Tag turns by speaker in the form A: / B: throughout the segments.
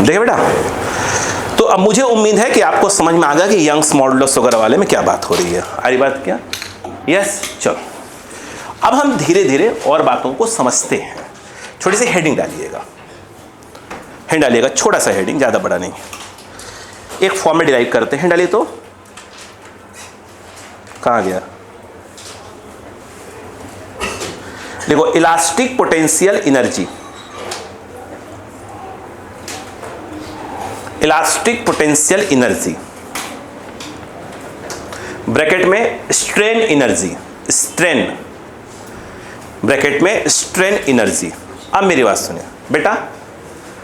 A: देखिए बेटा, तो अब मुझे उम्मीद है कि आपको समझ में आ गया कि यंग्स मॉडुलस वगैरह वाले में क्या बात हो रही है। आ रही बात क्या? यस। चलो अब हम धीरे धीरे और बातों को समझते हैं। छोटी सी हेडिंग डालिएगा, छोटा सा हेडिंग, ज़्यादा बड़ा नहीं। एक फॉर्मेट डिराइव करते हैं, डालिए। तो कहाँ गया? देखो, elastic potential energy, elastic potential energy bracket में स्ट्रेन एनर्जी, स्ट्रेन ब्रैकेट में स्ट्रेन एनर्जी। अब मेरी बात सुनिए बेटा,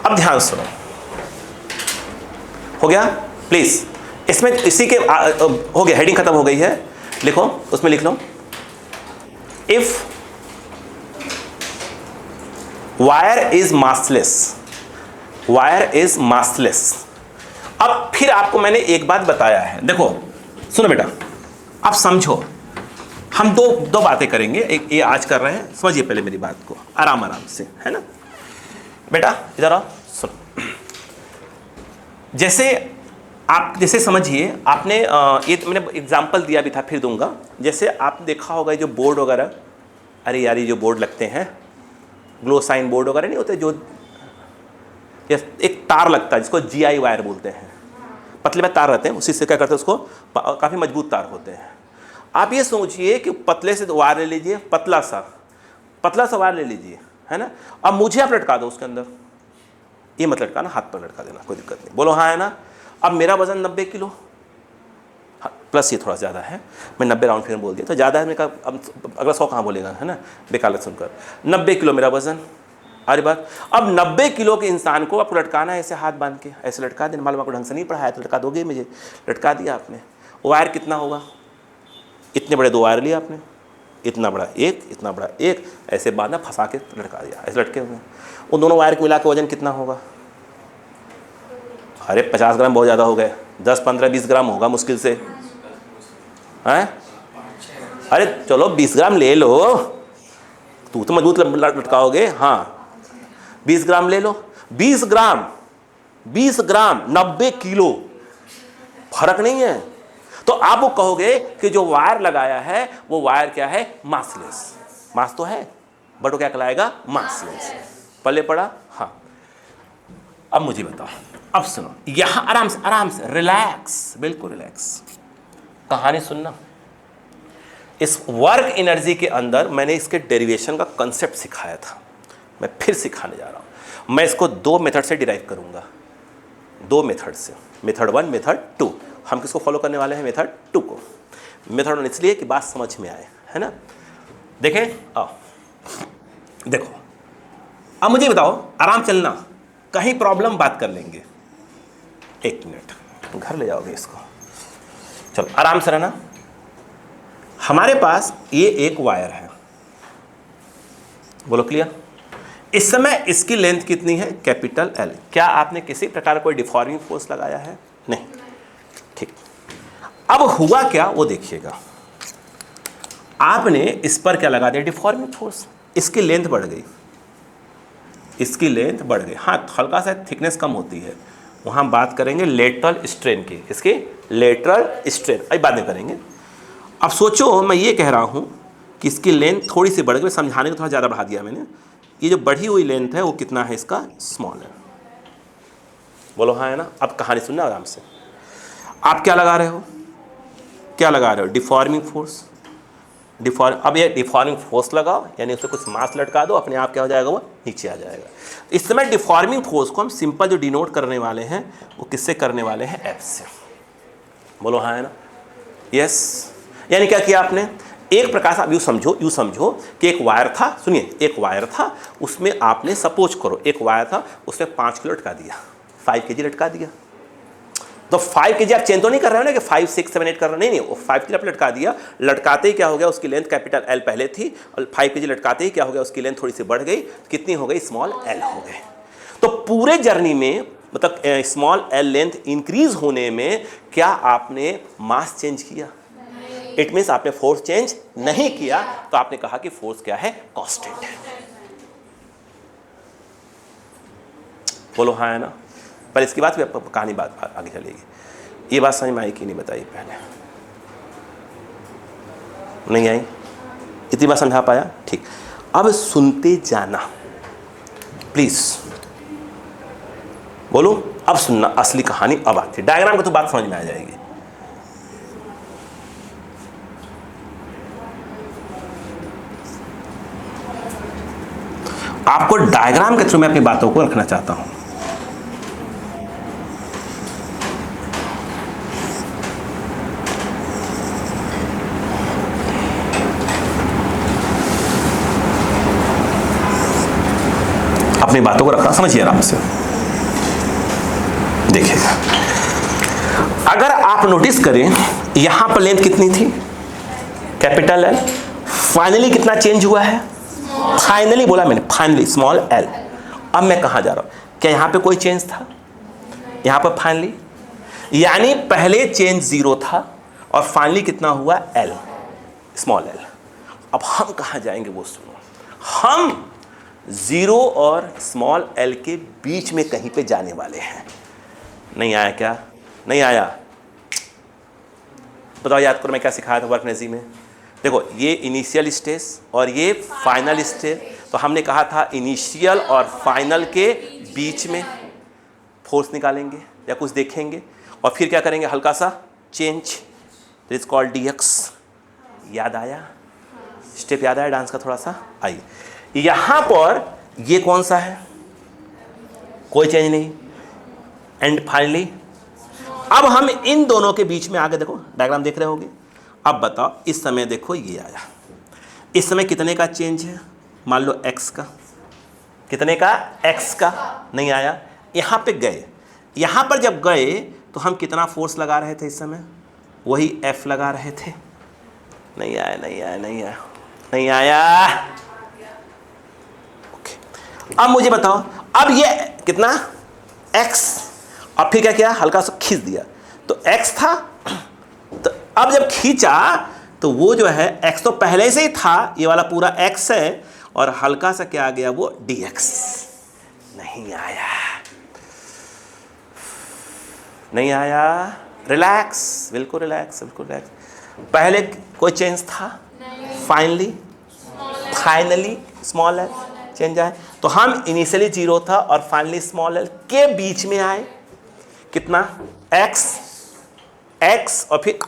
A: अब ध्यान सुनो, हो गया? प्लीज इसमें इसी के हो गया, हेडिंग खत्म हो गई है। लिखो, उसमें लिख लो, if wire is massless, wire is massless. अब फिर आपको मैंने एक बात बताया है, देखो सुनो बेटा, अब समझो, हम दो बातें करेंगे। एक ये आज कर रहे हैं, समझिए पहले मेरी बात को आराम आराम से, है ना बेटा? इधर आओ, सुनो। जैसे समझिए, आपने ये तो मैंने एग्जांपल दिया भी था, फिर दूंगा। जैसे आप देखा होगा जो बोर्ड वगैरह, अरे यार ये जो बोर्ड लगते हैं, ग्लो साइन बोर्ड वगैरह नहीं होते, जो एक तार लगता है जिसको GI वायर बोलते हैं, पतले में तार रहते हैं, उसी से क्या करते हैं, उसको काफ़ी मजबूत तार होते हैं। आप ये सोचिए कि पतले से वायर ले लीजिए, पतला सा वायर ले लीजिए, है ना? अब मुझे आप लटका दो उसके अंदर, ये मत लटकाना, हाथ पर लटका देना, कोई दिक्कत नहीं। बोलो हाँ है ना? अब मेरा वजन 90 किलो, हाँ, प्लस ये थोड़ा ज़्यादा है, मैं 90 राउंड फिगर बोल दिया तो ज़्यादा है, मैंने कहा अब अगला 100 कहाँ बोलेगा, है ना? बेकार सुनकर। 90 किलो मेरा वजन, अरे बात। अब 90 किलो के इंसान को आपको लटकाना है, ऐसे हाथ बांध के ऐसे लटका देना। मालूम आपको ढंग से नहीं पढ़ाया तो लटका दोगे मुझे, लटका दिया आपने। वायर कितना होगा? इतने बड़े 2 वायर लिए आपने, इतना बड़ा एक, इतना बड़ा एक, ऐसे बांधा, फंसा के लटका दिया, ऐसे लटके हुए। उन दोनों वायर को मिला के वजन कितना होगा? अरे 50 ग्राम बहुत ज़्यादा हो गए, 10, 15, 20 ग्राम होगा मुश्किल से, हैं? अरे चलो 20 ग्राम ले लो, तू तो मजबूत लटकाओगे। हाँ 20 ग्राम ले लो, 20 ग्राम 90 किलो, फर्क नहीं है। तो आप वो कहोगे कि जो वायर लगाया है वो वायर क्या है? मासलेस। मास तो है बट वो क्या कहलाएगा? मासलेस। पल्ले पड़ा? हाँ। अब मुझे बताओ, अब सुनो, यहां आराम से रिलैक्स, बिल्कुल रिलैक्स, कहानी सुनना। इस वर्क एनर्जी के अंदर मैंने इसके डेरिवेशन का कंसेप्ट सिखाया था, मैं फिर सिखाने जा रहा हूं। मैं इसको 2 मेथड से डिराइव करूंगा, 2 मेथड से, मेथड 1, मेथड 2। हम किसको फॉलो करने वाले हैं? मेथड 2 को। मेथड 1 इसलिए कि बात समझ में आए, है ना? देखें, आओ देखो, अब मुझे बताओ, आराम चलना, कहीं प्रॉब्लम बात कर लेंगे। 1 मिनट, घर ले जाओगे इसको, चलो आराम से रहना। हमारे पास ये एक वायर है, बोलो क्लियर? इस समय इसकी लेंथ कितनी है? Capital L। क्या आपने किसी प्रकार कोई डिफॉर्मिंग फोर्स लगाया है? नहीं। ठीक, अब हुआ क्या वो देखिएगा। आपने इस पर क्या लगा दिया? Deforming force. इसकी लेंथ बढ़ गई, इसकी लेंथ बढ़ गई। हाँ, हल्का सा थिकनेस कम होती है, वहाँ बात करेंगे लेटरल स्ट्रेन की, इसकी लेटरल स्ट्रेन अभी बाद में करेंगे। अब सोचो, मैं ये कह रहा हूँ कि इसकी लेंथ थोड़ी सी बढ़ गई, समझाने को थोड़ा ज़्यादा बढ़ा दिया मैंने। ये जो बढ़ी हुई लेंथ है वो कितना है? इसका स्मॉल है। बोलो हाँ है ना? अब कहानी सुनना आराम से। आप क्या लगा रहे हो? क्या लगा रहे हो? Deforming force. अब ये डिफॉर्मिंग फोर्स लगाओ, यानी उससे कुछ मास लटका दो, अपने आप क्या हो जाएगा? वो नीचे आ जाएगा। इस समय डिफॉर्मिंग फोर्स को हम सिंपल जो डिनोट करने वाले हैं वो किससे करने वाले हैं? F से। बोलो हाँ है ना? यस। यानी क्या किया आपने? एक प्रकार से आप यूँ समझो कि एक वायर था, सुनिए, एक वायर था, उसमें आपने सपोज करो एक वायर था, उसमें 5 किलो लटका दिया, 5 kg लटका दिया। तो 5 kg आप चेंज तो नहीं कर रहे हो ना कि 5, 6, 7, 8 कर रहे हो, नहीं, वो 5 kg आप लटका दिया। लटकाते ही क्या हो गया? उसकी लेंथ कैपिटल L पहले थी, और 5 kg लटकाते ही क्या हो गया? उसकी लेंथ थोड़ी सी बढ़ गई, कितनी हो गई? स्मॉल L हो गए। तो पूरे जर्नी में, मतलब स्मॉल L लेंथ इंक्रीज होने में क्या आपने मास चेंज किया? इट मीन्स आपने फोर्स चेंज नहीं किया, तो आपने कहा कि फोर्स क्या है? कांस्टेंट है। बोलो हाँ है ना? पर इसके बाद कहानी बात आगे चलेगी। ये बात समझ में आई कि नहीं बताइए पहले? नहीं आई? इतनी बात समझा पाया? ठीक। अब सुनते जाना प्लीज, बोलो। अब सुनना, असली कहानी अब आती है। डायग्राम को तो बात समझ में आ जाएगी। आपको डायग्राम के थ्रू मैं अपनी बातों को रखना चाहता हूं। अपनी बातों को रखना, समझिए आराम से देखिएगा। अगर आप नोटिस करें, यहां पर लेंथ कितनी थी? Capital L. फाइनली कितना चेंज हुआ है? फाइनली बोला मैंने, फाइनली स्मॉल एल। अब मैं कहां जा रहा हूं? क्या यहां पे कोई चेंज था? यहां पर फाइनली, यानी पहले चेंज 0 था और फाइनली कितना हुआ? L, small L. अब हम कहां जाएंगे वो सुनो। हम 0 और स्मॉल एल के बीच में कहीं पे जाने वाले हैं। नहीं आया क्या? नहीं आया? बताओ, याद करो मैं क्या सिखाया था वर्कनेसी में। देखो, ये इनिशियल स्टेज और ये फाइनल स्टेज। तो हमने कहा था इनिशियल और फाइनल के बीच में फोर्स निकालेंगे या कुछ देखेंगे और फिर क्या करेंगे? हल्का सा चेंज, इज कॉल्ड dx। याद आया? स्टेप याद आया डांस का थोड़ा सा? आइए, यहां पर ये कौन सा है? कोई चेंज नहीं। एंड फाइनली अब हम इन दोनों के बीच में आगे देखो, डायग्राम देख रहे होगे। अब बताओ, इस समय देखो ये आया, इस समय कितने का चेंज है? मान लो x का। कितने का? x का। नहीं आया? यहां पे गए, यहां पर जब गए तो हम कितना फोर्स लगा रहे थे इस समय? वही F लगा रहे थे। नहीं आया, नहीं आया, नहीं आया, नहीं आया। अब मुझे बताओ, अब ये कितना? x। अब फिर क्या किया? हल्का सा खींच दिया, तो x था। तो अब जब खींचा तो वो जो है x तो पहले से ही था, ये वाला पूरा x है, और हल्का सा क्या आ गया? वो dx। नहीं आया, नहीं आया। रिलैक्स, बिल्कुल रिलैक्स, बिल्कुल रिलैक्स। पहले कोई चेंज था? Finally, finally small L change आए। तो हम इनिशियली 0 था और फाइनली स्मॉल एल के बीच में आए। कितना? x, x और फिर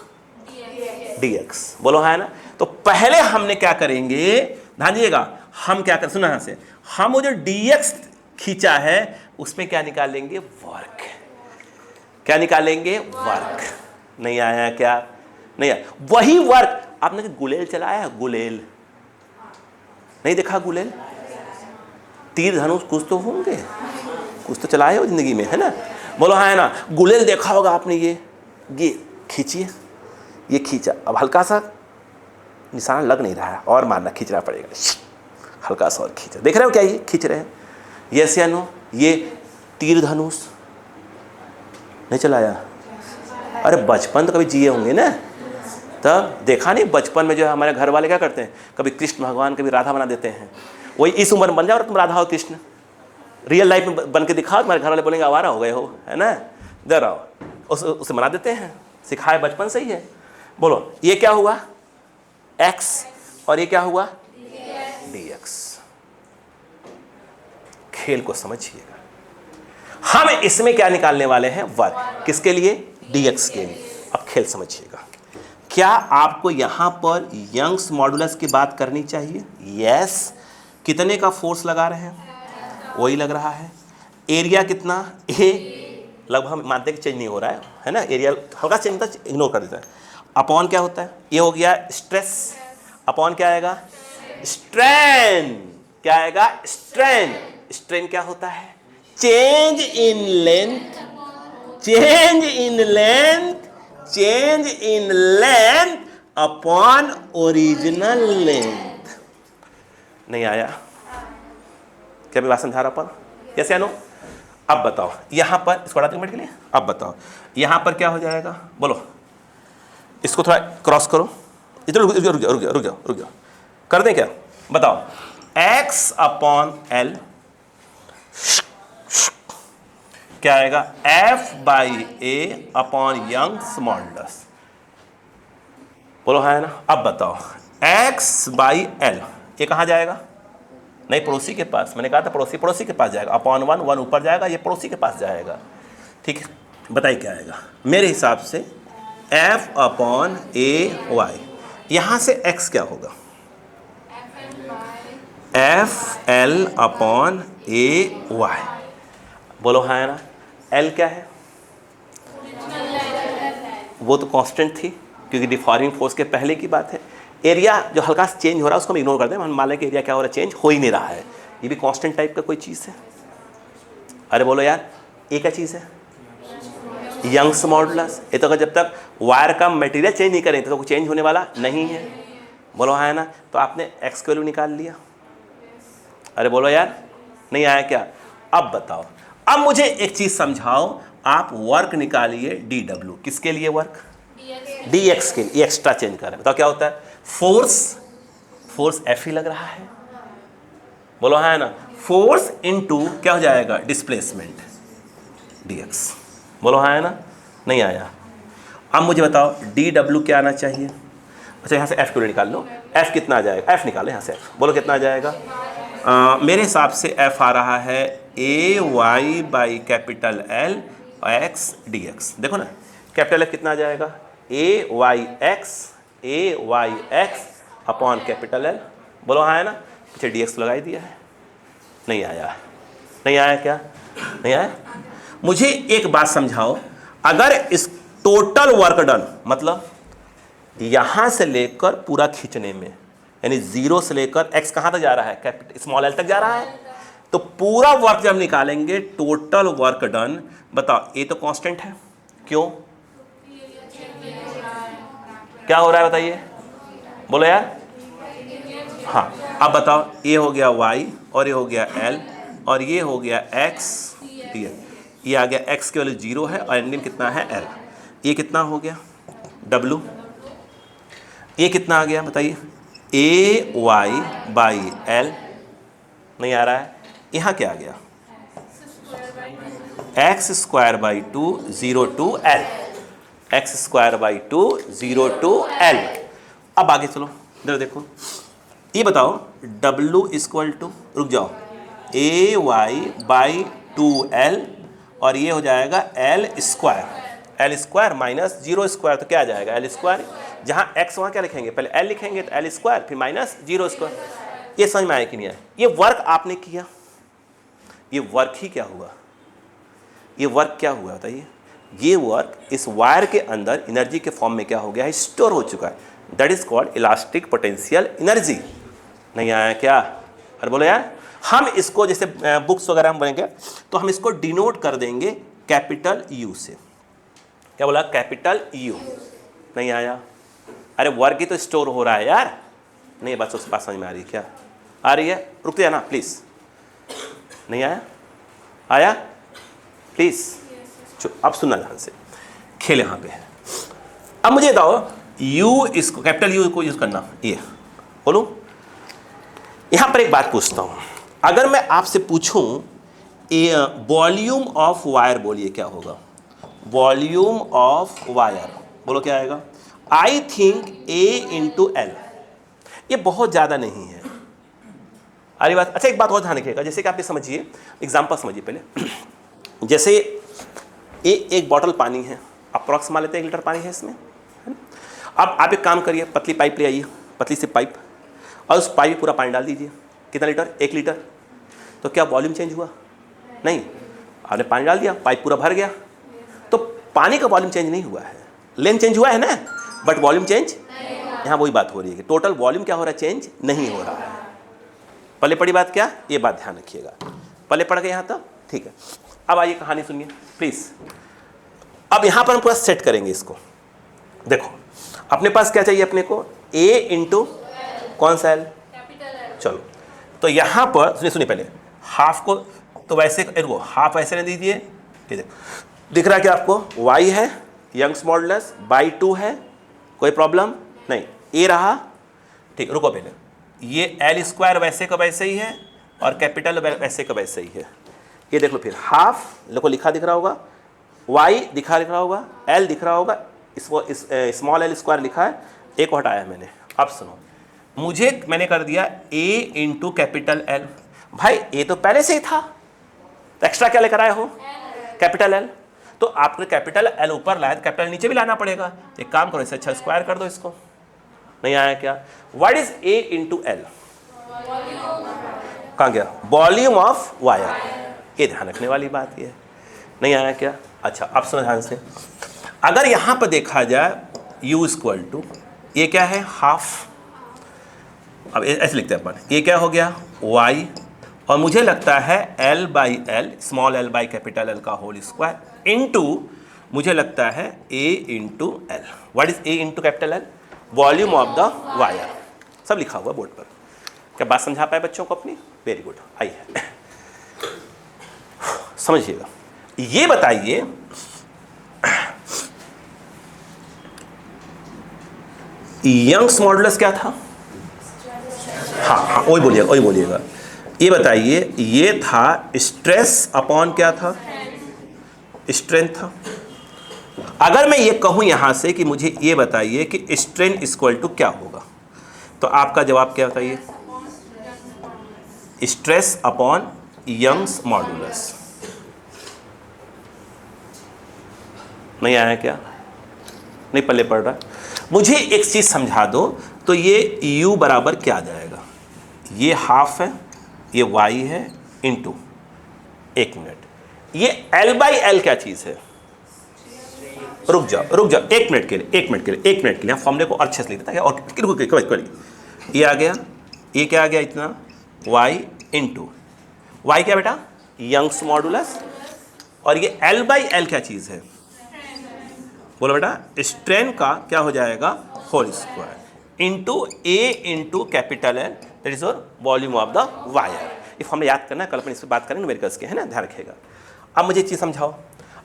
A: dx। बोलो है ना? तो पहले हमने क्या करेंगे, ध्यान दीजिएगा, हम क्या कर, सुना यहां से, हम वो जो dx खींचा है उसमें क्या निकालेंगे? वर्क। क्या निकालेंगे? वर्क। नहीं आया क्या? नहीं आया। वही वर्क आपने गुलेल चलाया? गुलेल नहीं देखा? गुलेल, तीर धनुष कुछ तो होंगे, कुछ तो चलाए हो जिंदगी में, है ना? बोलो हाँ, है ना? गुलेल देखा होगा आपने। ये खींचिए, ये खींचा, अब हल्का सा निशान लग नहीं रहा है, और मारना, खींचना पड़ेगा, हल्का सा और खींचा। देख रहे हो क्या ये खींच रहे हैं? यस या नो? ये तीर धनुष नहीं चलाया? अरे बचपन तो कभी जिए होंगे ना, तब देखा नहीं? बचपन में जो है हमारे घर वाले क्या करते हैं, कभी कृष्ण भगवान कभी राधा बना देते हैं। वही इस उम्र में बन जाओ और तुम राधा हो कृष्ण, रियल लाइफ में बन के दिखाओ, तुम्हारे घर वाले बोलेंगे आवारा हो गए हो, है ना? इधर आओ, उसे बना देते हैं, सिखाए बचपन से ही है। बोलो, ये क्या हुआ? x और ये क्या हुआ? dx। खेल को समझिएगा, हम इसमें क्या निकालने वाले हैं? वर्क। किसके लिए? dx के लिए। अब खेल समझिएगा। क्या आपको यहां पर यंग्स मॉडुलस की बात करनी चाहिए? यस। कितने का फोर्स लगा रहे हैं? वही लग रहा है। एरिया कितना? ए। लगभग मानते हैं कि चेंज नहीं हो रहा है ना? एरिया हल्का चेंज होता है, इग्नोर कर देता है। अपॉन क्या होता है? ये हो गया स्ट्रेस। अपॉन क्या आएगा? स्ट्रेन। क्या आएगा? स्ट्रेन। स्ट्रेन क्या होता है? Change in length, change in length, change in length upon original length. नहीं आया? क्या मैं बात समझा रहा पर? यस या नो? अब बताओ, यहां पर इसको हटा मिनट के लिए। अब बताओ यहां पर क्या हो जाएगा? बोलो, इसको थोड़ा क्रॉस करो, इधर रुक जाओ, रुक जाओ, कर दें क्या? बताओ, x अपॉन एल, क्या आएगा, F by A upon young modulus. बोलो है ना। अब बताओ एक्स बाई एल, ये कहाँ जाएगा, नहीं पड़ोसी के पास, मैंने कहा था पड़ोसी के पास जाएगा, अपॉन 1, 1 ऊपर जाएगा, ये पड़ोसी के पास जाएगा। ठीक है, बताइए क्या आएगा मेरे हिसाब से, एफ अपॉन ए वाई, यहाँ से एक्स क्या होगा, एफ एल अपॉन ए वाई। बोलो हाँ है ना। एल क्या है, वो तो कांस्टेंट थी क्योंकि डिफॉर्मिंग फोर्स के पहले की बात है। एरिया जो हल्का सा चेंज हो रहा है उसको हम इग्नोर करते हैं, हम मान लें कि एरिया क्या हो रहा है, चेंज हो ही नहीं रहा है, ये भी कांस्टेंट टाइप का कोई चीज़ है। अरे बोलो यार, ये क्या चीज़ है, यंग्स मॉडुलस। ये तो जब तक वायर का मटेरियल चेंज नहीं करें तो कुछ चेंज होने वाला नहीं है। बोलो हाँ है ना। तो आपने एक्स की वैल्यू निकाल लिया। अरे बोलो यार, नहीं आया क्या। अब बताओ, अब मुझे एक चीज़ समझाओ, आप वर्क निकालिए डी डब्ल्यू, किसके लिए वर्क, डी एक्स के लिए, एक्स्ट्रा चेंज कर रहे हैं। बताओ क्या होता है, फोर्स एफ ही लग रहा है। बोलो हाँ है ना। फोर्स इनटू क्या हो जाएगा, डिस्प्लेसमेंट डी एक्स। बोलो हाँ है ना। नहीं आया। अब मुझे बताओ डी डब्ल्यू क्या आना चाहिए। अच्छा यहाँ से एफ क्यों निकाल लो, एफ कितना आ जाएगा, एफ निकालो यहाँ से एफ। बोलो कितना आ जाएगा। मेरे हिसाब से एफ आ रहा है A Y by capital L X D X. देखो ना कैपिटल एफ कितना आ जाएगा, A Y X upon capital L. बोलो हाँ है ना। पीछे डी एक्स लगाई दिया है। नहीं आया। नहीं आया क्या, नहीं आया। मुझे एक बात समझाओ, अगर इस टोटल वर्क डन मतलब यहां से लेकर पूरा खींचने में, यानी जीरो से लेकर एक्स कहां तक जा रहा है, कैपिटल स्मॉल एल तक जा रहा है, तो पूरा वर्क जब निकालेंगे टोटल वर्क डन, बताओ ये तो कांस्टेंट है, क्यों, क्या हो रहा है बताइए, बोलो यार। हाँ अब बताओ, ये हो गया y और ये हो गया l और ये हो गया x, ठीक है, ये आ गया x की वैल्यू 0 है और एंडिंग कितना है l। ये कितना हो गया w, ये कितना आ गया बताइए, a y बाई l। नहीं आ रहा है। यहाँ क्या आ गया, x square by 2 0 two l, x square by 2 0 two l। अब आगे चलो, इधर देखो, ये बताओ W इक्वल टू, रुक जाओ, ए वाई बाई 2l और ये हो जाएगा l स्क्वायर माइनस 0 स्क्वायर, तो क्या आ जाएगा l स्क्वायर। जहाँ x वहाँ क्या लिखेंगे, पहले l लिखेंगे तो l स्क्वायर, फिर माइनस 0 स्क्वायर। ये समझ में आया कि नहीं आया। ये वर्क आपने किया, ये वर्क ही क्या हुआ, ये वर्क क्या हुआ बताइए। ये वर्क इस वायर के अंदर एनर्जी के फॉर्म में क्या हो गया है, स्टोर हो चुका है। That is called elastic potential energy. नहीं आया क्या। अरे बोलो यार, हम इसको जैसे बुक्स वगैरह हम बनेंगे तो हम इसको डिनोट कर देंगे कैपिटल यू से। क्या बोला, कैपिटल यू। नहीं आया। अरे वर्क ही तो स्टोर हो रहा है यार। नहीं बस उस बात समझ में आ रही है क्या, आ रही है, रुक जाना प्लीज। नहीं आया, आया प्लीज। अब सुनना ध्यान से, खेल यहाँ पे है। अब मुझे बताओ u इसको कैपिटल यू को यूज करना, ये बोलूं। यहाँ पर एक बात पूछता हूँ, अगर मैं आपसे पूछूं वॉल्यूम ऑफ वायर, बोलिए क्या होगा, वॉल्यूम ऑफ वायर, बोलो क्या आएगा। I think a into L, ये बहुत ज़्यादा नहीं है। अरे बात, अच्छा एक बात और ध्यान रखिएगा, जैसे कि आप ये समझिए, एग्जाम्पल समझिए पहले। जैसे एक बॉटल पानी है, अप्रॉक्स मान लेते हैं 1 लीटर पानी है इसमें, है ना। अब आप एक काम करिए, पतली पाइप ले आइए, पतली सी पाइप, और उस पाइप में पूरा पानी डाल दीजिए। कितना लीटर, 1 लीटर। तो क्या वॉल्यूम चेंज हुआ, नहीं। आपने पानी डाल दिया, पाइप पूरा भर गया, तो पानी का वॉल्यूम चेंज नहीं हुआ है, लेंथ चेंज हुआ है ना, बट वॉल्यूम चेंज। यहाँ वही बात हो रही है कि टोटल वॉल्यूम क्या हो रहा है, चेंज नहीं हो रहा है। पहले पड़ी बात क्या, ये बात ध्यान रखिएगा, पहले पढ़ गए यहाँ तक, ठीक है। अब आइए कहानी सुनिए प्लीज। अब यहाँ पर हम पूरा सेट करेंगे इसको। देखो अपने पास क्या चाहिए, अपने को a इंटू कौन सा l, चलो। तो यहाँ पर सुनिए पहले, हाफ को तो वैसे वो हाफ ऐसे नहीं दीजिए, ठीक है। दिख रहा है कि आपको y है यंग्स मॉडुलस बाई 2 है, कोई प्रॉब्लम नहीं। a रहा, ठीक, रुको पहले, ये l स्क्वायर वैसे का वैसे ही है और कैपिटल वैसे का वैसे ही है। ये देख लो फिर हाफ देखो लिखा दिख रहा होगा, y दिखा लिख रहा होगा, l दिख रहा होगा, स्मॉल l स्क्वायर लिखा है, एक को हटाया मैंने। अब सुनो, मुझे मैंने कर दिया a इंटू कैपिटल L। भाई a तो पहले से ही था, तो एक्स्ट्रा क्या लेकर आए हो? Capital L। तो आपने कैपिटल L ऊपर लाया तो कैपिटल नीचे भी लाना पड़ेगा। एक काम करो, इससे अच्छा स्क्वायर कर दो इसको। नहीं आया क्या? What is a into L? कहाँ गया? Volume of wire. ये ध्यान रखने वाली बात ये है। नहीं आया क्या? अच्छा अब सुनो ध्यान से, अगर यहां पर देखा जाए u इक्वल टू, ये क्या है? हाफ। अब ऐसे लिखते हैं अपन, ये क्या हो गया? y, और मुझे लगता है l by L, small l by capital L का होल स्क्वायर इंटू, मुझे लगता है a into L. What is a into capital L? Volume of the wire. सब लिखा हुआ बोर्ड पर। क्या बात समझा पाए बच्चों को अपनी? Very good. आइए समझिएगा, ये बताइए यंग्स मॉडुलस क्या था? हाँ वही बोलिएगा। ये बताइए, ये था स्ट्रेस अपॉन क्या था? स्ट्रेंथ था। अगर मैं ये कहूं यहां से कि मुझे ये बताइए कि स्ट्रेन इक्वल टू क्या होगा, तो आपका जवाब क्या बताइए? Stress upon Young's modulus. नहीं आया क्या? नहीं पल्ले पड़ रहा? मुझे एक चीज समझा दो, तो ये u बराबर क्या आ जाएगा? ये हाफ है, ये y है, इंटू, एक मिनट, ये l बाई एल क्या चीज है? रुक जाओ एक मिनट के लिए फॉर्मूले को अच्छे से लिख देता है। और ये आ गया, ये क्या आ गया? इतना y इंटू, y क्या बेटा? यंग्स मॉडुलस, और ये l बाई एल क्या चीज है? बोलो बेटा, स्ट्रेन का क्या हो जाएगा? Whole square into a into capital L, that is volume of the wire. ये फॉर्मूला याद करना, कल अपन इस पर बात करेंगे न्यूमेरिकल्स के, है ना, ध्यान रखिएगा। अब मुझे एक चीज समझाओ,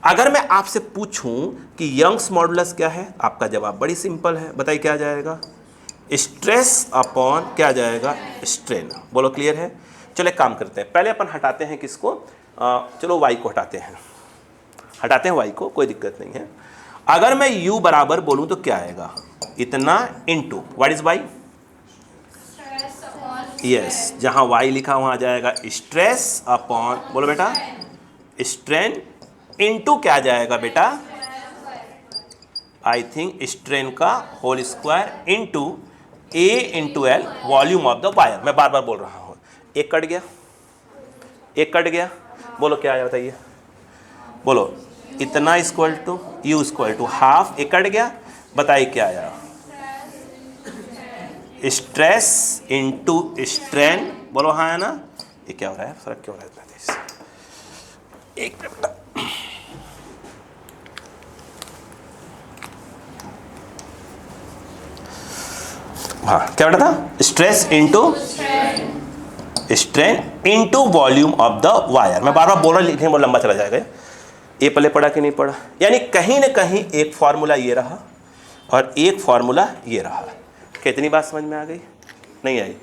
A: अगर मैं आपसे पूछूं कि यंग्स मॉडुलस क्या है, आपका जवाब बड़ी सिंपल है, बताइए क्या आ जाएगा? स्ट्रेस अपॉन क्या आ जाएगा? स्ट्रेन। बोलो क्लियर है? चलो एक काम करते हैं, पहले अपन हटाते हैं किसको? चलो y को हटाते हैं y को, कोई दिक्कत नहीं है। अगर मैं u बराबर बोलूं तो क्या आएगा? इतना into, what is y? Yes, जहां y लिखा वहां आ जाएगा स्ट्रेस अपॉन, बोलो बेटा, स्ट्रेन इंटू क्या आ जाएगा बेटा? आई थिंक स्ट्रेन का whole square into a into L, volume of the wire. मैं बार बार बोल रहा हूं, एक कट गया, बोलो क्या आया बताइए? बोलो, इतना equal to u equal to half, एक कट गया, बताइए क्या आया? Stress into strain. बोलो हाँ है ना? ये क्या हो रहा है? फर्क क्यों हो रहा है? एक मिनट, हाँ क्या बेटा था? Stress into strain into volume of the wire. मैं बार बार बोल रहा, लिखने में लंबा चला जाएगा। ये पहले पढ़ा कि नहीं पढ़ा? यानी कहीं ना कहीं एक फॉर्मूला ये रहा और एक फॉर्मूला ये रहा। कितनी बात समझ में आ गई? नहीं आई?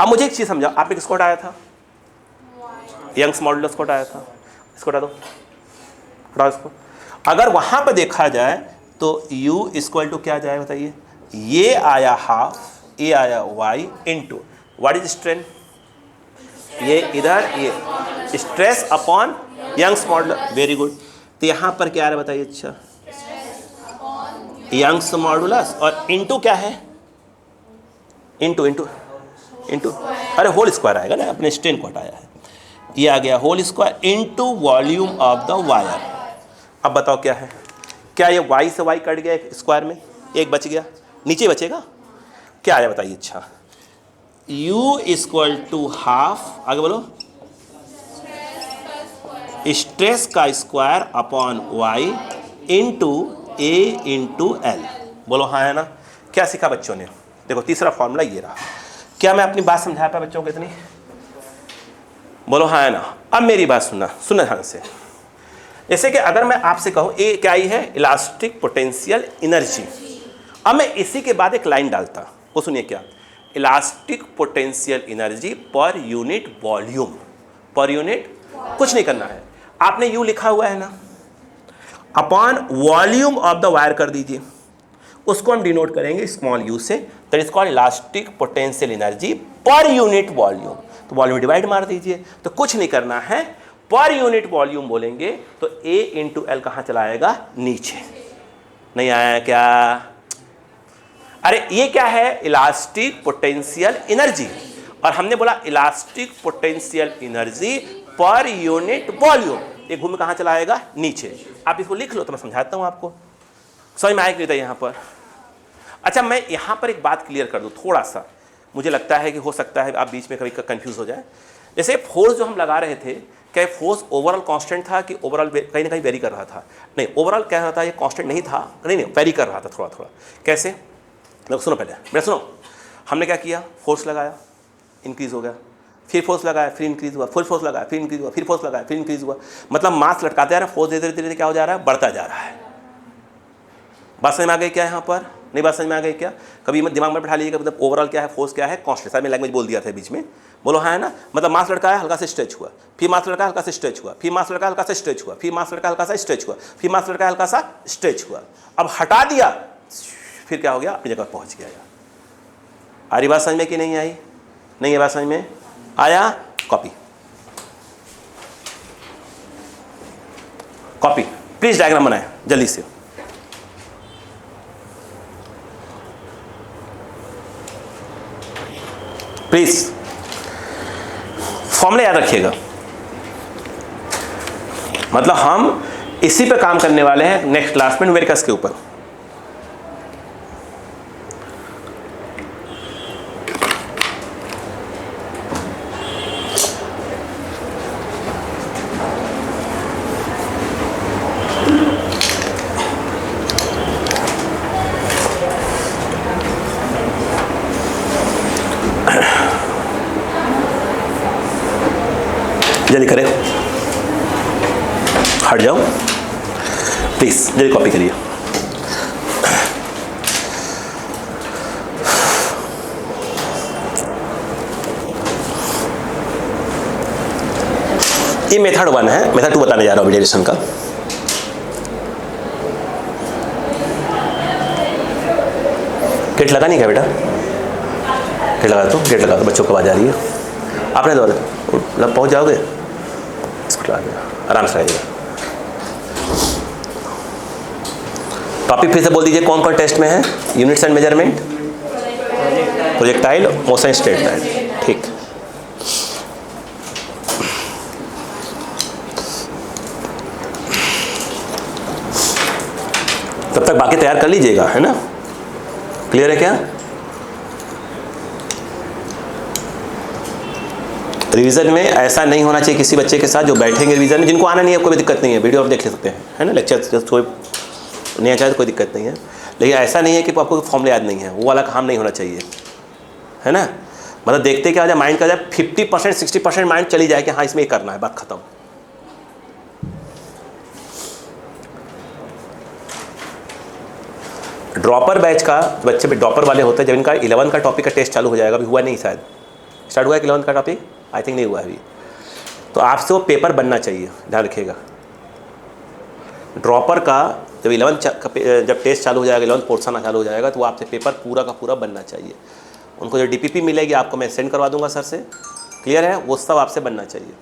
A: अब मुझे एक चीज समझाओ, आपने किसको हटाया था? यंग्स मॉडुलस को हटाया था। इसको हटा दो, हटाओ इसको। अगर वहां पर देखा जाए तो u इक्वल टू क्या जाए बताइए? ये आया हाफ, ये आया y into, what is strain? ये इधर, ये stress upon Young's modulus. Very good. तो यहां पर क्या आ रहा है बताइए? अच्छा, यंग्स मॉडुलस और इंटू क्या है? इंटू इंटू इंटू, अरे होल स्क्वायर आएगा ना, अपने स्ट्रेन को हटाया है, ये आ गया whole square into volume of the wire. अब बताओ क्या है? क्या ये y से y कट गया स्क्वायर में, एक बच गया, नीचे बचेगा, क्या आया बताइए? अच्छा, u इक्वल टू हाफ, आगे बोलो, स्ट्रेस का square upon y into a into L. बोलो हाँ है ना? क्या सीखा बच्चों ने? देखो तीसरा फॉर्मूला ये रहा। क्या मैं अपनी बात समझा पाया बच्चों को इतनी? बोलो हाँ है ना? अब मेरी बात सुनना ध्यान से। जैसे कि अगर मैं आपसे कहूँ ए क्या ही है? Elastic potential energy. अब मैं इसी के बाद एक लाइन डालता, वो सुनिए क्या? इलास्टिक पोटेंशियल एनर्जी पर यूनिट वॉल्यूम, पर यूनिट कुछ नहीं करना है। आपने यू लिखा हुआ है ना, upon volume of the wire कर दीजिए, उसको हम डिनोट करेंगे स्मॉल यू से, that is called elastic potential energy पर यूनिट वॉल्यूम। तो वॉल्यूम डिवाइड मार दीजिए, तो कुछ नहीं करना है, पर यूनिट वॉल्यूम बोलेंगे तो A इंटू एल कहाँ चला आएगा, नीचे। नहीं आया क्या? अरे ये क्या है, इलास्टिक पोटेंशियल एनर्जी, और हमने बोला इलास्टिक पोटेंशियल एनर्जी पर यूनिट वॉल्यूम, ये घूम कहाँ चला आएगा, नीचे। आप इसको लिख लो तो मैं समझाता हूँ आपको, समझ में आएगा नहीं था यहाँ पर। अच्छा, मैं यहाँ पर एक बात क्लियर कर दूँ थोड़ा सा, मुझे लगता है कि हो सकता है आप बीच में कभी कंफ्यूज हो जाए। जैसे फोर्स जो हम लगा रहे थे, क्या फोर्स ओवरऑल कांस्टेंट था कि ओवरऑल कहीं ना कहीं वेरी कर रहा था? नहीं, ओवरऑल कह रहा था ये कांस्टेंट नहीं था, नहीं वेरी कर रहा था थोड़ा थोड़ा। कैसे? देखो सुनो, पहले मेरा सुनो, हमने क्या किया, फोर्स लगाया, इंक्रीज हो गया, फिर फोर्स लगाया, फिर इंक्रीज हुआ, फिर फोर्स लगाया, फिर इंक्रीज हुआ, फिर फोर्स लगाया, फिर इंक्रीज हुआ, मतलब मास लटकाते जा रहा है, फोर्स धीरे धीरे क्या हो जा रहा है, बढ़ता जा रहा है। बात समझ में आ गई क्या यहाँ पर? नहीं बात समझ में आ गई क्या? कभी मत दिमाग में बैठा लीजिएगा, मतलब ओवरऑल क्या है, फोर्स क्या है, कांस्टेंट। साहब मैं लैंग्वेज बोल दिया था बीच में, बोलो हाँ है ना, मतलब मास लटकाया, हल्का से स्ट्रेच हुआ, फिर मास लटकाया, हल्का से स्ट्रेच हुआ, फिर मास लटकाया, हल्का से स्ट्रेच हुआ, फिर मास लटकाया, हल्का सा स्ट्रेच हुआ, फिर मास लटकाया, हल्का सा स्ट्रेच हुआ। अब हटा दिया, फिर क्या हो गया, अपनी जगह पहुंच गया। आ रही बात समझ में कि नहीं आई? नहीं है बात समझ में? आया? कॉपी कॉपी प्लीज, डायग्राम बनाए जल्दी से। प्लीज फॉर्मूला याद रखिएगा, मतलब हम इसी पे काम करने वाले हैं नेक्स्ट क्लास में, न्यूमेरिकल्स के ऊपर। जल्दी करें, हट जाओ प्लीज, जल्दी कॉपी करिए। ये मेथड 1 है, मेथड 2 बताने जा रहा हूं डेरिवेशन का। गेट लगा नहीं क्या बेटा? गेट लगा दो, गेट लगा दो, बच्चों को आवाज आ रही है। आपने दो मतलब पहुंच जाओगे, आराम से आइएगा। टॉपिक फिर से बोल दीजिए, कौन कौन टेस्ट में है? Units and measurement, projectile, motion straight line. ठीक, तब तक बाकी तैयार कर लीजिएगा, है ना? क्लियर है क्या? रिवीजन में ऐसा नहीं होना चाहिए किसी बच्चे के साथ जो बैठेंगे रिवीजन में, जिनको आना नहीं है कोई दिक्कत नहीं है, वीडियो आप देख ले सकते हैं, है ना? लेक्चर कोई नहीं आ चाहे तो कोई दिक्कत नहीं है, लेकिन ऐसा नहीं है कि आपको फॉर्मूला याद नहीं है, वो वाला काम नहीं होना चाहिए, है ना? मतलब देखते क्या हो जाए, माइंड का जाए 50% 60% माइंड चली जाए कि हाँ इसमें ये करना है, बात खत्म। ड्रॉपर बैच का बच्चे में ड्रॉपर वाले होते हैं, जब इनका 11 का टॉपिक का टेस्ट चालू हो जाएगा, अभी हुआ नहीं शायद, स्टार्ट हुआ है 11 का टॉपिक, आई थिंक नहीं हुआ अभी, तो आपसे वो पेपर बनना चाहिए, ध्यान रखिएगा। ड्रॉपर का जब 11 जब टेस्ट चालू हो जाएगा, 11 पोर्शन चालू हो जाएगा, तो वो आपसे पेपर पूरा का पूरा बनना चाहिए। उनको जो DPP मिलेगी आपको मैं सेंड करवा दूंगा सर से, क्लियर है? वो सब आपसे बनना चाहिए।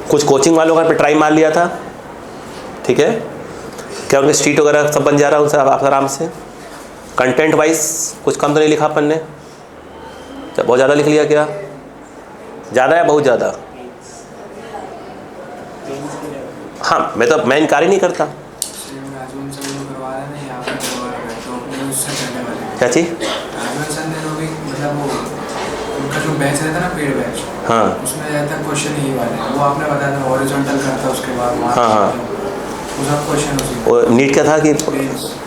A: कुछ कोचिंग वालों का पे ट्राई मार लिया था, ठीक है? क्या उनके स्ट्रीट वगैरह सब बन जा रहा है उनसे आप आराम से? कंटेंट वाइज कुछ कम तो नहीं लिखा अपन ने? क्या बहुत ज़्यादा लिख लिया क्या? ज़्यादा है, बहुत ज़्यादा? हाँ, मैं इनकार ही नहीं करता। क्या चीज़?
B: उनका जो बैच रहता है ना, पेड बैच,
A: हाँ,
B: उसमें रहता है क्वेश्चन यही वाले, वो आपने बताया था हॉरिजॉन्टल करता, उसके बाद
A: हाँ
B: उसका क्वेश्चन उसी
A: और नीट क्या था कि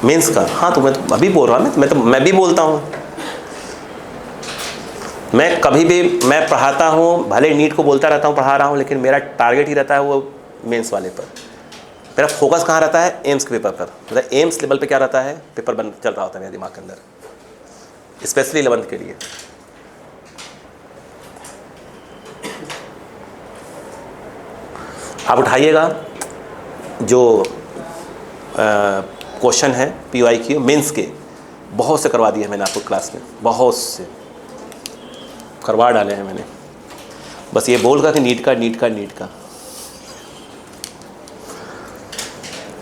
A: मेंस का? हाँ, तो मैं तो अभी बोल रहा हूँ, मैं भी बोलता हूँ, मैं कभी भी मैं पढ़ाता हूँ, भले नीट को बोलता रहता हूँ पढ़ा रहा हूँ, लेकिन मेरा टारगेट ही रहता है वो मेंस वाले पर। मेरा फोकस कहाँ रहता है? एम्स के पेपर पर, मतलब एम्स लेवल पे क्या रहता है, पेपर बन चल रहा होता है मेरे दिमाग के अंदर, स्पेशली 11th के लिए। आप उठाइएगा जो क्वेश्चन है PYQ मेंस के, बहुत से करवा दिए मैंने आपको क्लास में, बहुत से करवा डाले हैं मैंने, बस ये बोल कर कि नीट का।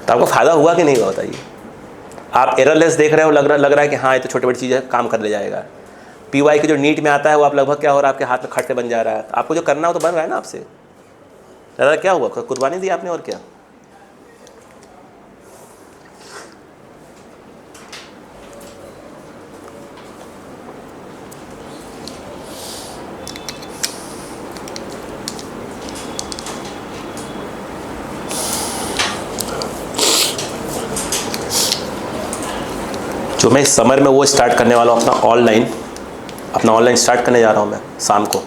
A: तो आपको फ़ायदा हुआ कि नहीं हुआ बताइए? आप एररलेस देख रहे हो, लग रहा है कि हाँ ये तो छोटी बड़ी चीज़ है, काम कर ले जाएगा। PYQ जो नीट में आता है वो आप लगभग क्या हो रहा है, आपके हाथ में खट से बन जा रहा है। आपको जो करना हो तो बन रहा है ना आपसे, ज़्यादा क्या हुआ, कुर्बानी दी आपने और क्या। जो मैं इस समर में वो स्टार्ट करने वाला हूँ, अपना ऑनलाइन स्टार्ट करने जा रहा हूँ मैं शाम को,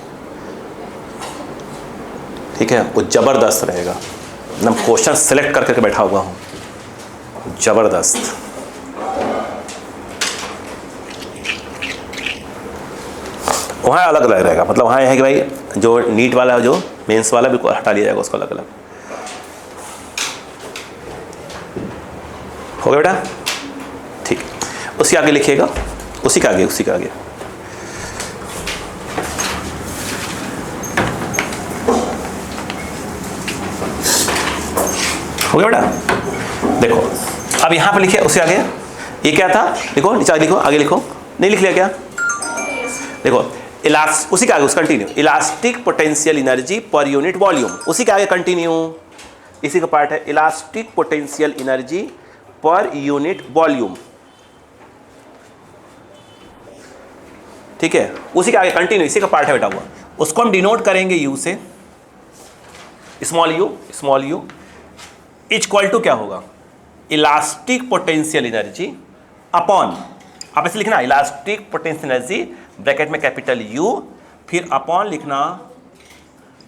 A: ठीक है। वो ज़बरदस्त रहेगा, एकदम क्वेश्चन सेलेक्ट करके बैठा हुआ हूँ, ज़बरदस्त। वहाँ अलग अलग रहेगा, मतलब वहाँ है कि भाई जो नीट वाला जो मेंस वाला बिल्कुल हटा लिया जाएगा उसको, अलग अलग हो गया बेटा, ठीक है। उसके आगे लिखिएगा, उसी के आगे हो गया बेटा। देखो अब यहाँ पे लिखिए, उससे आगे ये क्या था, लिखो नीचे लिखो, आगे लिखो, नहीं लिख लिया क्या? देखो उसी के आगे उस कंटिन्यू, इलास्टिक पोटेंशियल एनर्जी पर यूनिट वॉल्यूम, उसी के आगे कंटिन्यू, इसी का पार्ट है इलास्टिक पोटेंशियल एनर्जी पर यूनिट वॉल्यूम, ठीक है। उसी के आगे कंटिन्यू, इसी का पार्ट है बेटा हुआ, उसको हम डिनोट करेंगे यू से, small U is equal to क्या होगा, इलास्टिक पोटेंशियल एनर्जी अपॉन, आप ऐसे लिखना इलास्टिक पोटेंशियल एनर्जी ब्रैकेट में कैपिटल यू, फिर अपॉन लिखना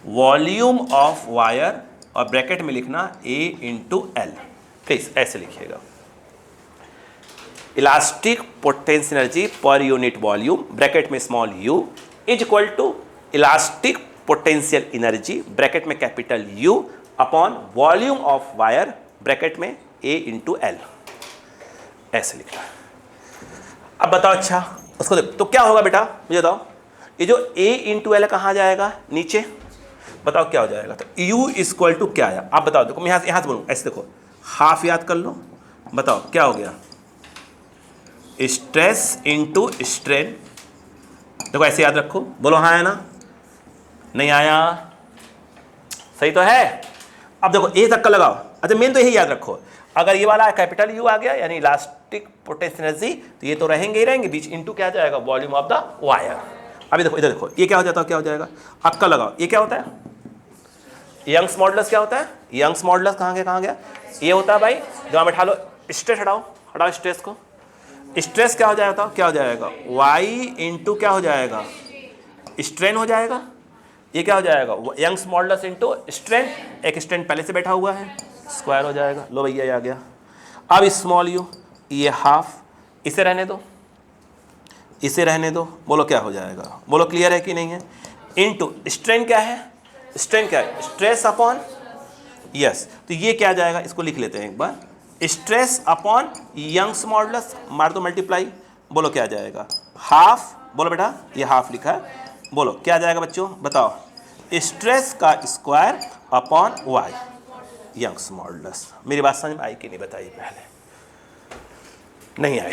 A: वॉल्यूम ऑफ वायर और ब्रैकेट में लिखना A इंटू एल, प्लीज ऐसे लिखिएगा, इलास्टिक पोटेंशियल एनर्जी पर यूनिट वॉल्यूम ब्रैकेट में small U is equal to elastic potential energy bracket में capital U upon volume of wire bracket में A इंटू एल, ऐसे लिखना। अब बताओ, अच्छा उसको तो क्या होगा बेटा मुझे बताओ, ये जो A इंटू एल कहाँ जाएगा, नीचे, बताओ क्या हो जाएगा। तो U इक्वल टू क्या है, आप बताओ। देखो मैं यहाँ से बोलूँ, ऐसे देखो, हाफ याद कर लो, बताओ क्या हो गया, स्ट्रेस इंटू स्ट्रेन। देखो ऐसे याद रखो, बोलो हाँ है ना, नहीं आया, सही तो है। अब देखो ए तक का लगाओ, अच्छा मेन तो यही याद रखो, अगर ये वाला कैपिटल यू आ गया यानी इलास्टिक पोटेंशियल एनर्जी, तो ये तो रहेंगे ही रहेंगे, बीच इंटू क्या जाएगा, वॉल्यूम ऑफ द वायर। अभी देखो इधर देखो, ये क्या हो जाता है, क्या हो जाएगा, अक्का लगाओ, ये क्या होता है, यंग्स मॉडुलस क्या होता है, यंग्स मॉडुलस कहाँ गया, ये होता है भाई, जहाँ बैठा लो, स्ट्रेस हटाओ स्ट्रेस को, स्ट्रेस क्या हो जाएगा, क्या हो जाएगा, वाई इंटू क्या हो जाएगा, स्ट्रेन हो जाएगा। ये क्या हो जाएगा, यंग्स मॉडुलस इंटू स्ट्रेन, एक स्ट्रेन पहले से बैठा हुआ है, स्क्वायर हो जाएगा। लो भैया ये आ गया। अब स्मॉल यू, ये हाफ, इसे रहने दो, बोलो क्या हो जाएगा, बोलो क्लियर है कि नहीं है। इंटू स्ट्रेन क्या है, स्ट्रेस अपॉन, यस, तो ये क्या जाएगा, इसको लिख लेते हैं एक बार, स्ट्रेस अपॉन यंग्स मॉडुलस, मार दो मल्टीप्लाई, बोलो क्या जाएगा, हाफ, बोलो बेटा ये हाफ लिखा है, बोलो क्या जाएगा बच्चों बताओ, स्ट्रेस का square upon Y, Young's modulus. मेरी बात समझ में आई कि नहीं बताइए, पहले नहीं आई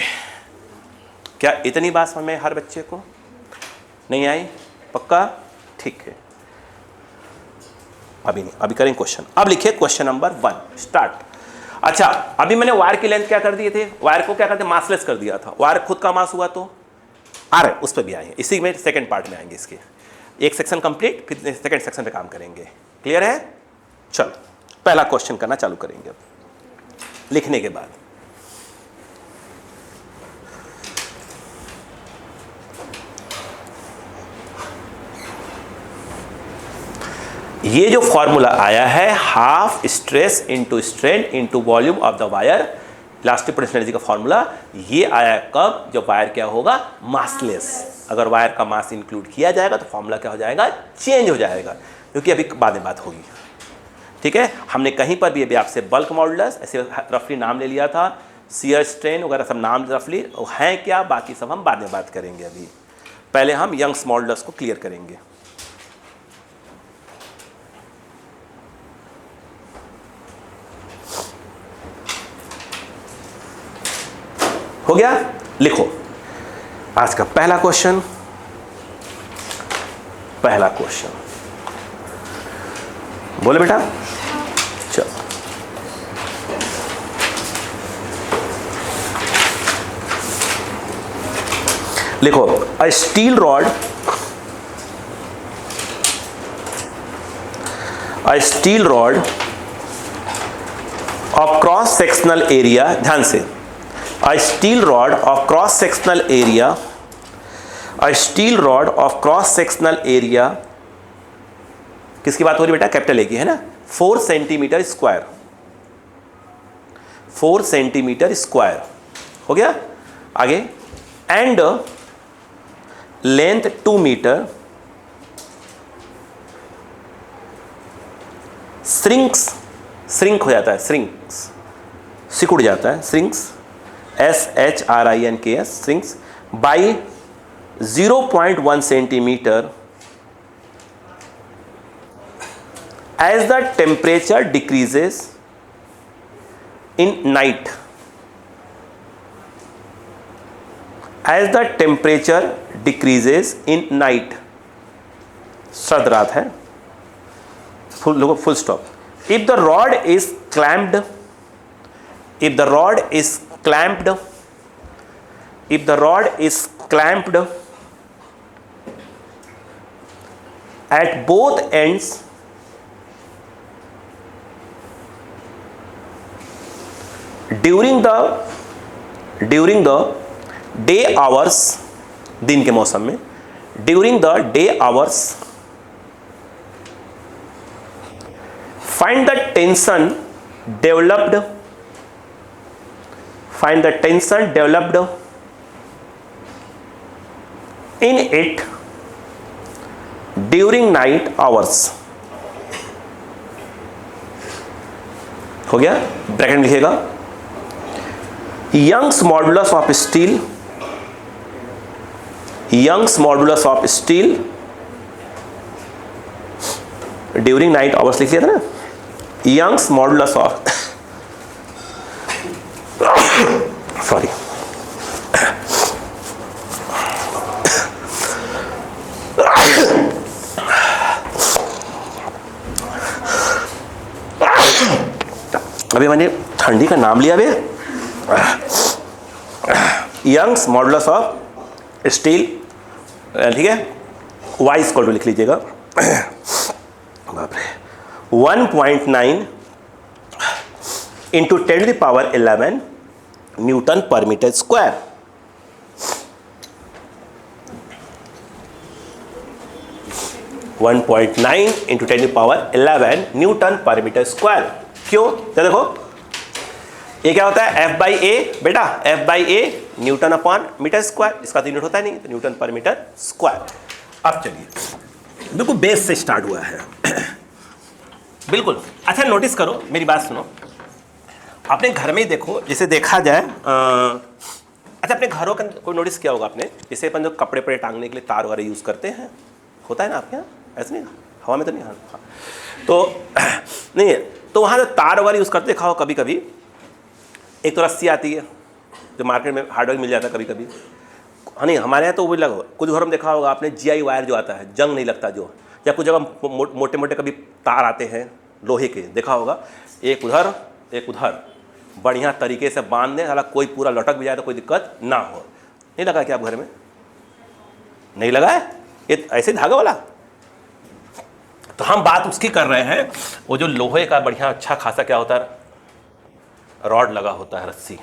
A: क्या, इतनी बात समझ में हर बच्चे को नहीं आई, पक्का, ठीक है। अभी नहीं, अभी करें क्वेश्चन। अब लिखिए क्वेश्चन नंबर 1 स्टार्ट। अच्छा अभी मैंने वायर की लेंथ क्या कर दिए थे, वायर को क्या करते मासलेस कर दिया था, वायर खुद का मास हुआ तो आ रहे, उस पर भी आएंगे, इसी में सेकंड पार्ट में आएंगे इसके, एक सेक्शन कंप्लीट, फिर सेकंड सेक्शन पे काम करेंगे। क्लियर है, चलो पहला क्वेश्चन करना चालू करेंगे अब लिखने के बाद। ये जो फॉर्मूला आया है half stress into strain into volume of the wire, elastic potential energy का फॉर्मूला, ये आया कब? जब वायर क्या होगा? मासलेस। अगर वायर का मास इंक्लूड किया जाएगा तो फॉर्मूला क्या हो जाएगा? चेंज हो जाएगा, क्योंकि अभी बाद में बात होगी। ठीक है, हमने कहीं पर भी अभी आपसे बल्क मॉडुलस ऐसे रफली नाम ले लिया था, शियर स्ट्रेन वगैरह सब नाम रफली हैं क्या, बाकी सब हम बाद में बात करेंगे। अभी पहले हम यंग्स मॉडुलस को क्लियर करेंगे। हो गया? लिखो आज का पहला क्वेश्चन। पहला क्वेश्चन बोले बेटा, चलो लिखो। A steel rod, a steel rod of cross sectional area, ध्यान से, a steel rod of cross sectional area, a steel rod of cross sectional area, किसकी बात हो रही बेटा? कैपिटल ए की है ना, 4 सेंटीमीटर स्क्वायर, 4 सेंटीमीटर स्क्वायर हो गया। आगे, and length 2 metre, shrinks, shrink हो जाता है, श्रिंक्स सिकुड़ जाता है, shrinks SHRINKS, shrinks by 0.1 centimeter as the temperature decreases in night, as the temperature decreases in night, सर्द रात है, full stop. If the rod is clamped, if the rod is clamped, if the rod is clamped at both ends, during the day hours, दिन के मौसम में, during the day hours, find the tension developed, find the tension developed in it during night hours। हो गया? Bracket में लिखिएगा, Young's modulus of steel, Young's modulus of steel during night hours लिख लिया था ना, यंग्स मॉडुलस ऑफ, सॉरी, अभी मैंने ठंडी का नाम लिया भैया, यंग्स मॉडुलस ऑफ स्टील, ठीक है, वाई इक्वल टू लिख लीजिएगा, बाप रे, 1.9 इंटू 10⁻11 newton per metre square. One 1.9 इंटू 10⁻11 न्यूटन पर मीटर स्क्वायर। क्यों? तो देखो ये क्या होता है, F/A बेटा, F/A Newton upon metre square, इसका तो यूनिट होता है नहीं, तो न्यूटन पर मीटर स्क्वायर। अब चलिए बिल्कुल बेस से स्टार्ट हुआ है बिल्कुल। अच्छा नोटिस करो, मेरी बात सुनो, अपने घर में ही देखो, जैसे देखा जाए अच्छा अपने घरों का कोई नोटिस किया होगा आपने, जैसे अपन जो कपड़े पड़े टांगने के लिए तार वगैरह यूज़ करते हैं, होता है ना आपके यहाँ? ऐसे नहीं, हवा में तो नहीं, हाँ तो नहीं, तो वहाँ जो तार वगैरह यूज़ करते देखा हो कभी कभी, एक तो रस्सी आती है जो मार्केट में हार्डवेयर मिल जाता है कभी कभी, हाँ नहीं हमारे यहाँ तो वो लगा, कुछ घरों में देखा होगा आपने GI वायर जो आता है, जंग नहीं लगता जो, या कुछ जगह मोटे मोटे कभी तार आते हैं लोहे के, देखा होगा, एक उधर एक उधर, बढ़िया तरीके से बांध दें, हालांकि कोई पूरा लटक भी जाए तो कोई दिक्कत ना हो। नहीं लगा क्या आप घर में? नहीं लगा है ये ऐसे धागा वाला? तो हम बात उसकी कर रहे हैं, वो जो लोहे का बढ़िया अच्छा खासा क्या होता है, रॉड लगा होता है, रस्सी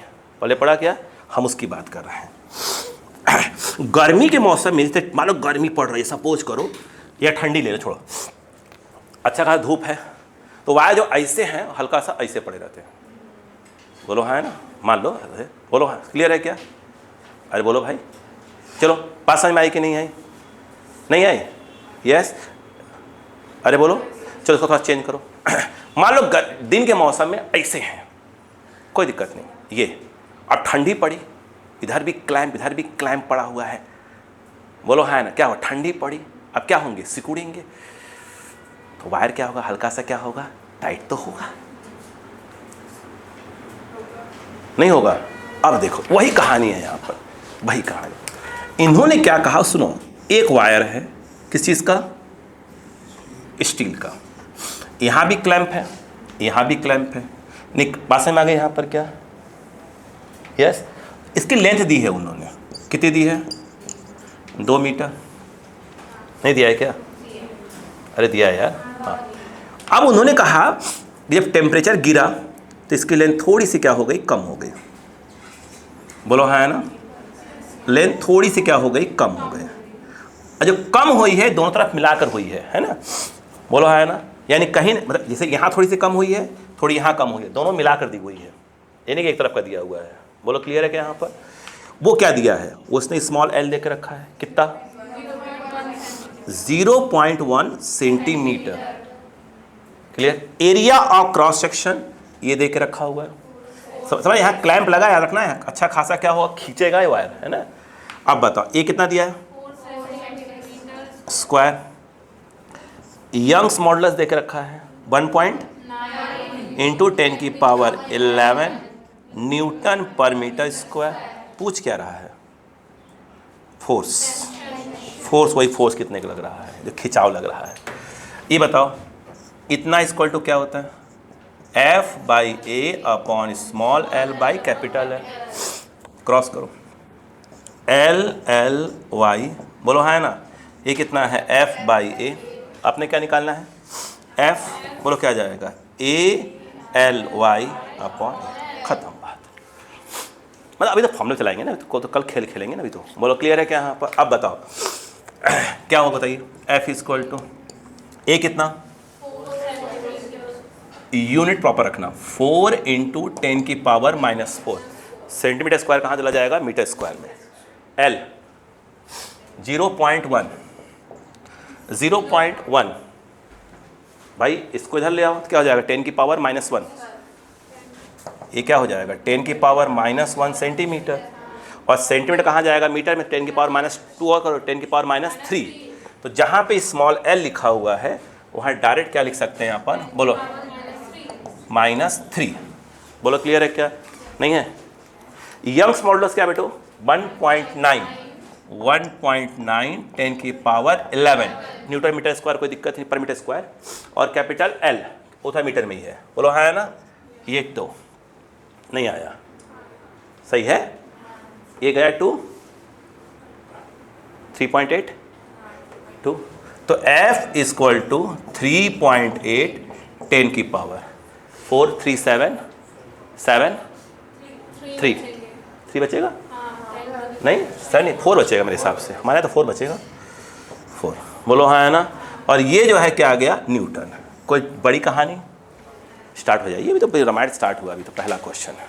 A: पहले पड़ा क्या, हम उसकी बात कर रहे हैं। गर्मी के मौसम में जैसे मान लो गर्मी पड़ रही है, सपोज करो, या ठंडी ले लो, छोड़ो, अच्छा खासा धूप है, तो वायर जो ऐसे हैं हल्का सा ऐसे पड़े रहते हैं। बोलो हाँ है ना, मान लो, बोलो हाँ, क्लियर है क्या? अरे बोलो भाई, चलो बात समझ में आई कि नहीं आई? नहीं आई? यस। अरे बोलो, चलो इसको थोड़ा चेंज करो। मान लो दिन के मौसम में ऐसे हैं, कोई दिक्कत नहीं, ये अब ठंडी पड़ी, इधर भी क्लैंप पड़ा हुआ है। बोलो हाँ ना, क्या हुआ? ठंडी पड़ी, अब क्या होंगे? सिकुड़ेंगे, तो वायर क्या होगा? हल्का सा क्या होगा? टाइट तो होगा, नहीं होगा? अब देखो वही कहानी है यहाँ पर, वही कहानी। इन्होंने क्या कहा सुनो, एक वायर है किस चीज़ का? स्टील का, यहाँ भी क्लैंप है, यहाँ भी क्लैंप है। बात समझ में आ गई यहाँ पर क्या? यस। इसकी लेंथ दी है उन्होंने, कितनी दी है? 2 मीटर। नहीं दिया है क्या? अरे दिया है यार। हाँ, अब उन्होंने कहा जब टेम्परेचर गिरा तो इसकी लेंथ थोड़ी सी क्या हो गई? कम हो गई। बोलो हाँ है ना, लेंथ थोड़ी सी क्या हो गई? कम हो गई। और जो कम हुई है दोनों तरफ मिलाकर हुई है ना? बोलो हाँ है ना, यानी कहीं मतलब जैसे यहाँ थोड़ी सी कम हुई है, थोड़ी यहाँ कम हुई है, दोनों मिलाकर दी हुई है, यानी कि एक तरफ का दिया हुआ है। बोलो क्लियर है क्या यहाँ पर? वो क्या दिया है? उसने स्मॉल एल देकर रखा है, कितना? 0.1 centimetre. Clear? Area of cross section ये दे के रखा हुआ है। समझ, यहाँ क्लैंप लगा है, रखना है, अच्छा खासा क्या होगा? खींचेगा ये वायर, है ना? अब बताओ ये कितना दिया है? स्क्वायर। यंग्स मॉडुलस देके रखा है 1.9 इंटू 10⁻11 न्यूटन पर मीटर स्क्वायर। पूछ क्या रहा है? फोर्स वही फोर्स कितने का लग रहा है, जो खिंचाव लग रहा है। ये बताओ इतना इक्वल टू क्या होता है? F/A upon small l by capital L। Cross करो, L/y। बोलो हाँ है ना, ये कितना है? F/A। आपने क्या निकालना है? F। बोलो क्या जाएगा? A/L/y अपॉन, खत्म बात। मतलब अभी तो फॉर्मूला चलाएंगे ना, तो कल खेलेंगे ना अभी तो। बोलो क्लियर है क्या यहाँ पर? अब बताओ क्या होगा बताइए? F इक्वल टू A कितना? यूनिट प्रॉपर रखना, 4 इंटू 10⁻⁻4। सेंटीमीटर स्क्वायर कहाँ चला जाएगा? मीटर स्क्वायर में। L 0.1 भाई, इसको इधर ले आओ तो क्या हो जाएगा? 10⁻⁻1। ये क्या हो जाएगा? 10⁻⁻1 सेंटीमीटर। और सेंटीमीटर कहाँ जाएगा? मीटर में। 10⁻2 और करो, 10⁻3। तो जहाँ पे स्मॉल l लिखा हुआ है वहाँ डायरेक्ट क्या लिख सकते हैं अपन? बोलो -3। बोलो क्लियर है क्या? नहीं है? यंग्स मॉडुलस क्या बेटो? 1.9 10⁻11 न्यूटन मीटर स्क्वायर, कोई दिक्कत नहीं, पर मीटर स्क्वायर। और कैपिटल L वो था मीटर में ही है। बोलो हाँ है ना? ये तो नहीं आया, सही है? ये गया 3.8 2। तो F इक्वल टू 3.8 10⁻4 3 7 7 3 बचेगा? नहीं 7 नहीं 4 बचेगा मेरे हिसाब से, हमारे तो 4 बचेगा, 4। बोलो हाँ है ना? और ये जो है क्या आ गया? न्यूटन। कोई बड़ी कहानी? स्टार्ट हो जाइए, अभी तो रामायण स्टार्ट हुआ, अभी तो पहला क्वेश्चन है,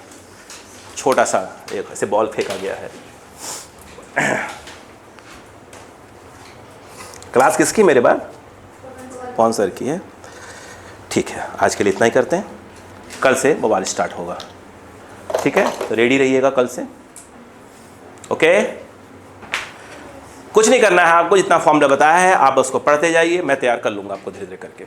A: छोटा सा एक ऐसे बॉल फेंका गया है। क्लास किसकी मेरे बाद? कौन सर की है? ठीक है, आज के लिए इतना ही करते हैं, कल से मोबाइल स्टार्ट होगा, ठीक है? तो रेडी रहिएगा कल से, ओके? कुछ नहीं करना है आपको, जितना फॉर्मूला बताया है आप उसको पढ़ते जाइए, मैं तैयार कर लूँगा आपको धीरे धीरे करके।